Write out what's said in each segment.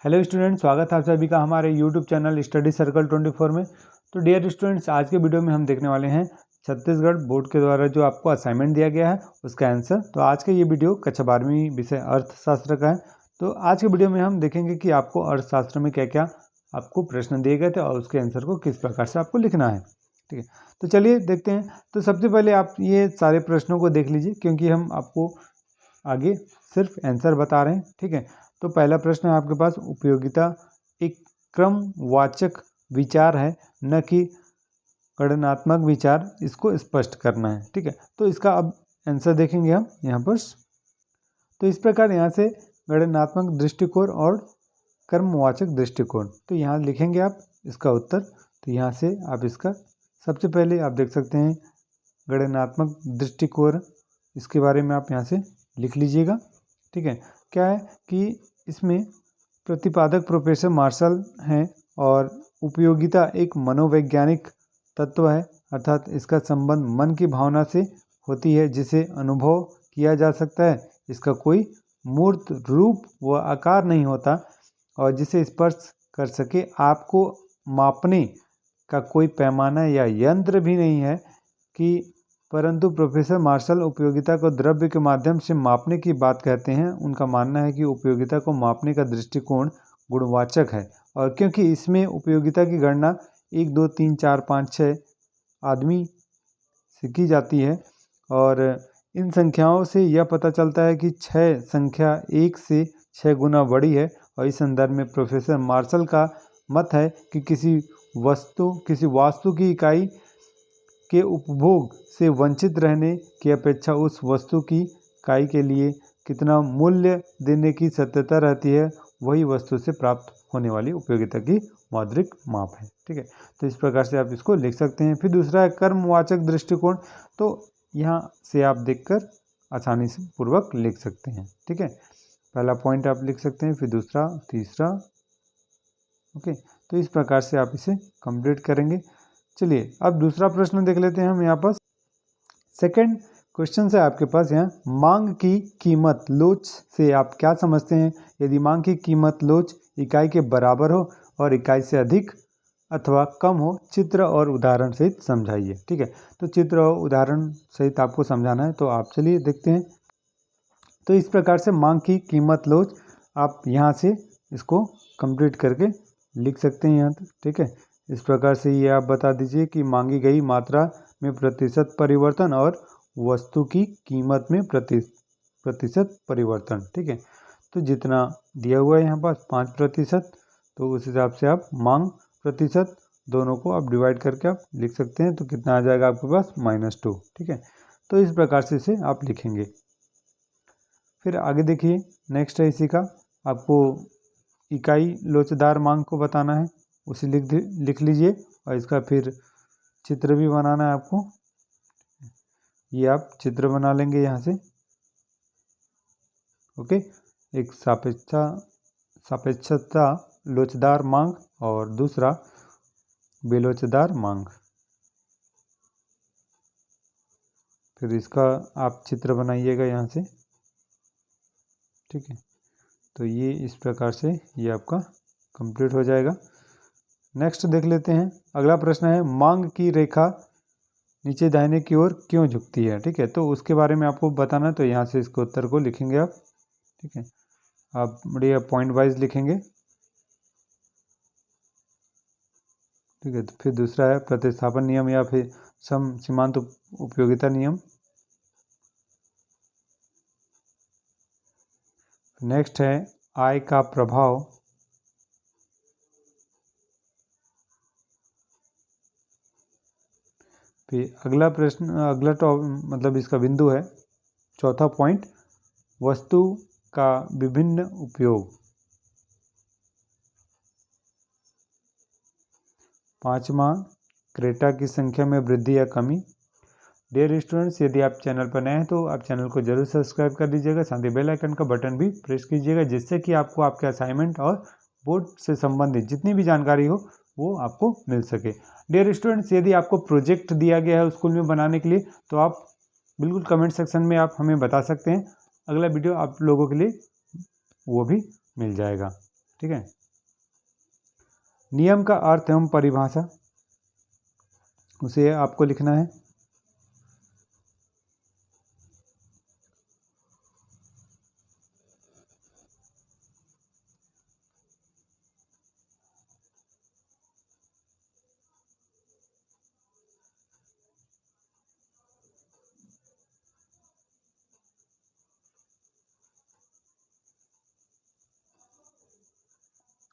Hello students, स्वागत है आप सभी का हमारे यूट्यूब चैनल स्टडी सर्कल 24 में। तो डियर स्टूडेंट्स, आज के वीडियो में हम देखने वाले हैं छत्तीसगढ़ बोर्ड के द्वारा जो आपको असाइनमेंट दिया गया है उसका आंसर। तो आज का ये वीडियो कक्षा 12वीं विषय अर्थशास्त्र का है। तो आज के वीडियो में हम देखेंगे कि आपको अर्थशास्त्र में क्या क्या आपको प्रश्न दिए गए थे और उसके आंसर को किस प्रकार से आपको लिखना है। ठीक है, तो चलिए देखते हैं। तो सबसे पहले आप ये सारे प्रश्नों को देख लीजिए, क्योंकि हम आपको आगे सिर्फ आंसर बता रहे हैं। ठीक है, तो पहला प्रश्न है आपके पास, उपयोगिता एक क्रमवाचक विचार है न कि गणनात्मक विचार, इसको स्पष्ट करना है। ठीक है, तो इसका अब आंसर देखेंगे हम यहाँ पर। तो इस प्रकार यहाँ से गणनात्मक दृष्टिकोण और कर्मवाचक दृष्टिकोण, तो यहाँ लिखेंगे आप इसका उत्तर। तो यहाँ से आप इसका सबसे पहले आप देख सकते हैं गणनात्मक दृष्टिकोण, इसके बारे में आप यहाँ से लिख लीजिएगा। ठीक है, क्या है कि इसमें प्रतिपादक प्रोफेसर मार्शल हैं और उपयोगिता एक मनोवैज्ञानिक तत्व है, अर्थात इसका संबंध मन की भावना से होती है जिसे अनुभव किया जा सकता है। इसका कोई मूर्त रूप व आकार नहीं होता और जिसे स्पर्श कर सके। आपको मापने का कोई पैमाना या यंत्र भी नहीं है कि, परंतु प्रोफेसर मार्शल उपयोगिता को द्रव्य के माध्यम से मापने की बात कहते हैं। उनका मानना है कि उपयोगिता को मापने का दृष्टिकोण गुणवाचक है, और क्योंकि इसमें उपयोगिता की गणना 1, 2, 3, 4, 5, 6 आदमी से की जाती है, और इन संख्याओं से यह पता चलता है कि 6 संख्या 1 से 6 गुना बड़ी है। और इस संदर्भ में प्रोफेसर मार्शल का मत है कि किसी वास्तु की इकाई के उपभोग से वंचित रहने की अपेक्षा उस वस्तु की इकाई के लिए कितना मूल्य देने की सत्यता रहती है, वही वस्तु से प्राप्त होने वाली उपयोगिता की मौद्रिक माप है। ठीक है, तो इस प्रकार से आप इसको लिख सकते हैं। फिर दूसरा है कर्मवाचक दृष्टिकोण, तो यहाँ से आप देखकर आसानी से पूर्वक लिख सकते हैं। ठीक है, पहला पॉइंट आप लिख सकते हैं, फिर दूसरा, तीसरा। ओके, तो इस प्रकार से आप इसे कंप्लीट करेंगे। चलिए अब दूसरा प्रश्न देख लेते हैं हम यहाँ पर। सेकंड क्वेश्चन है आपके पास यहाँ, मांग की कीमत लोच से आप क्या समझते हैं? यदि मांग की कीमत लोच इकाई के बराबर हो और इकाई से अधिक अथवा कम हो, चित्र और उदाहरण सहित समझाइए। ठीक है, तो चित्र और उदाहरण सहित आपको समझाना है, तो आप चलिए देखते हैं। तो इस प्रकार से मांग की कीमत लोच आप यहाँ से इसको कंप्लीट करके लिख सकते हैं यहाँ तक। ठीक है, इस प्रकार से ये आप बता दीजिए कि मांगी गई मात्रा में प्रतिशत परिवर्तन और वस्तु की कीमत में प्रतिशत परिवर्तन। ठीक है, तो जितना दिया हुआ है यहाँ पास 5%, तो उस हिसाब से आप मांग प्रतिशत दोनों को आप डिवाइड करके आप लिख सकते हैं। तो कितना आ जाएगा आपके पास? -2। ठीक है, तो इस प्रकार से इसे आप लिखेंगे। फिर आगे देखिए, नेक्स्ट है इसी का, आपको इकाई लोचदार मांग को बताना है, उसे लिख लीजिए। और इसका फिर चित्र भी बनाना है आपको, ये आप चित्र बना लेंगे यहाँ से। ओके, एक सापेक्षता लोचदार मांग और दूसरा बेलोचदार मांग। फिर इसका आप चित्र बनाइएगा यहाँ से। ठीक है, तो ये इस प्रकार से ये आपका कंप्लीट हो जाएगा। नेक्स्ट देख लेते हैं, अगला प्रश्न है, मांग की रेखा नीचे दाहिने की ओर क्यों झुकती है? ठीक है, तो उसके बारे में आपको बताना है, तो यहाँ से इसके उत्तर को लिखेंगे आप। ठीक है, आप बढ़िया पॉइंट वाइज लिखेंगे। ठीक है, तो फिर दूसरा है प्रतिस्थापन नियम या फिर सम सीमांत उपयोगिता नियम। नेक्स्ट है आय का प्रभाव। फिर अगला प्रश्न, मतलब इसका बिंदु है, चौथा पॉइंट, वस्तु का विभिन्न उपयोग। पांचवा, क्रेटा की संख्या में वृद्धि या कमी। डियर स्टूडेंट्स, यदि आप चैनल पर नए हैं तो आप चैनल को जरूर सब्सक्राइब कर दीजिएगा, साथ ही बेल आइकन का बटन भी प्रेस कीजिएगा, जिससे कि आपको आपके असाइनमेंट और बोर्ड से संबंधित जितनी भी जानकारी हो वो आपको मिल सके। डियर स्टूडेंट्स, यदि आपको प्रोजेक्ट दिया गया है स्कूल में बनाने के लिए, तो आप बिल्कुल कमेंट सेक्शन में आप हमें बता सकते हैं, अगला वीडियो आप लोगों के लिए वो भी मिल जाएगा। ठीक है। नियम का अर्थ एवं परिभाषा उसे आपको लिखना है।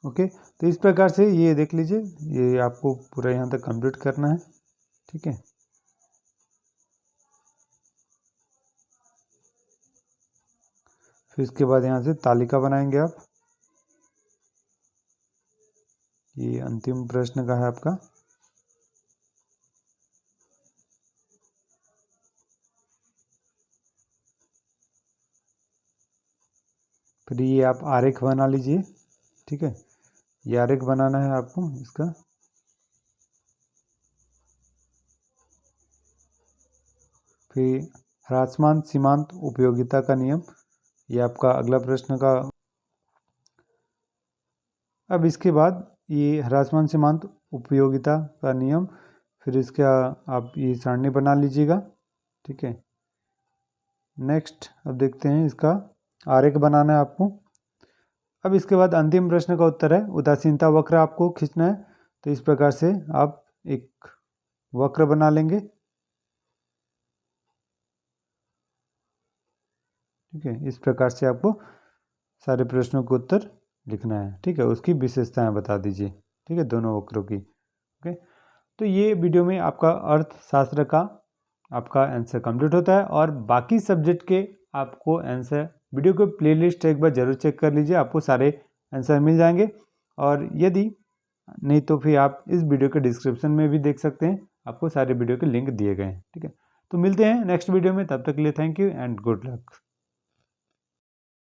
ओके, तो इस प्रकार से ये देख लीजिए, ये आपको पूरा यहाँ तक कंप्लीट करना है। ठीक है, फिर इसके बाद यहाँ से तालिका बनाएंगे आप। ये अंतिम प्रश्न का है आपका। फिर ये आप आरेख बना लीजिए। ठीक है, ये आरेख बनाना है आपको इसका। फिर ह्रासमान सीमांत उपयोगिता का नियम, ये आपका अगला प्रश्न का। अब इसके बाद ये ह्रासमान सीमांत उपयोगिता का नियम, फिर इसका आप ये सारणी बना लीजिएगा। ठीक है, नेक्स्ट अब देखते हैं इसका आरेख बनाना है आपको। अब इसके बाद अंतिम प्रश्न का उत्तर है उदासीनता वक्र आपको खींचना है। तो इस प्रकार से आप एक वक्र बना लेंगे। ठीक है, इस प्रकार से आपको सारे प्रश्नों का उत्तर लिखना है। ठीक है, उसकी विशेषताएं बता दीजिए। ठीक है, दोनों वक्रों की। ओके, तो ये वीडियो में आपका अर्थशास्त्र का आपका आंसर कंप्लीट होता है। और बाकी सब्जेक्ट के आपको आंसर वीडियो को प्लेलिस्ट एक बार जरूर चेक कर लीजिए, आपको सारे आंसर मिल जाएंगे। और यदि नहीं तो फिर आप इस वीडियो के डिस्क्रिप्शन में भी देख सकते हैं, आपको सारे वीडियो के लिंक दिए गए हैं। ठीक है, तो मिलते हैं नेक्स्ट वीडियो में, तब तक के लिए thank you and good luck.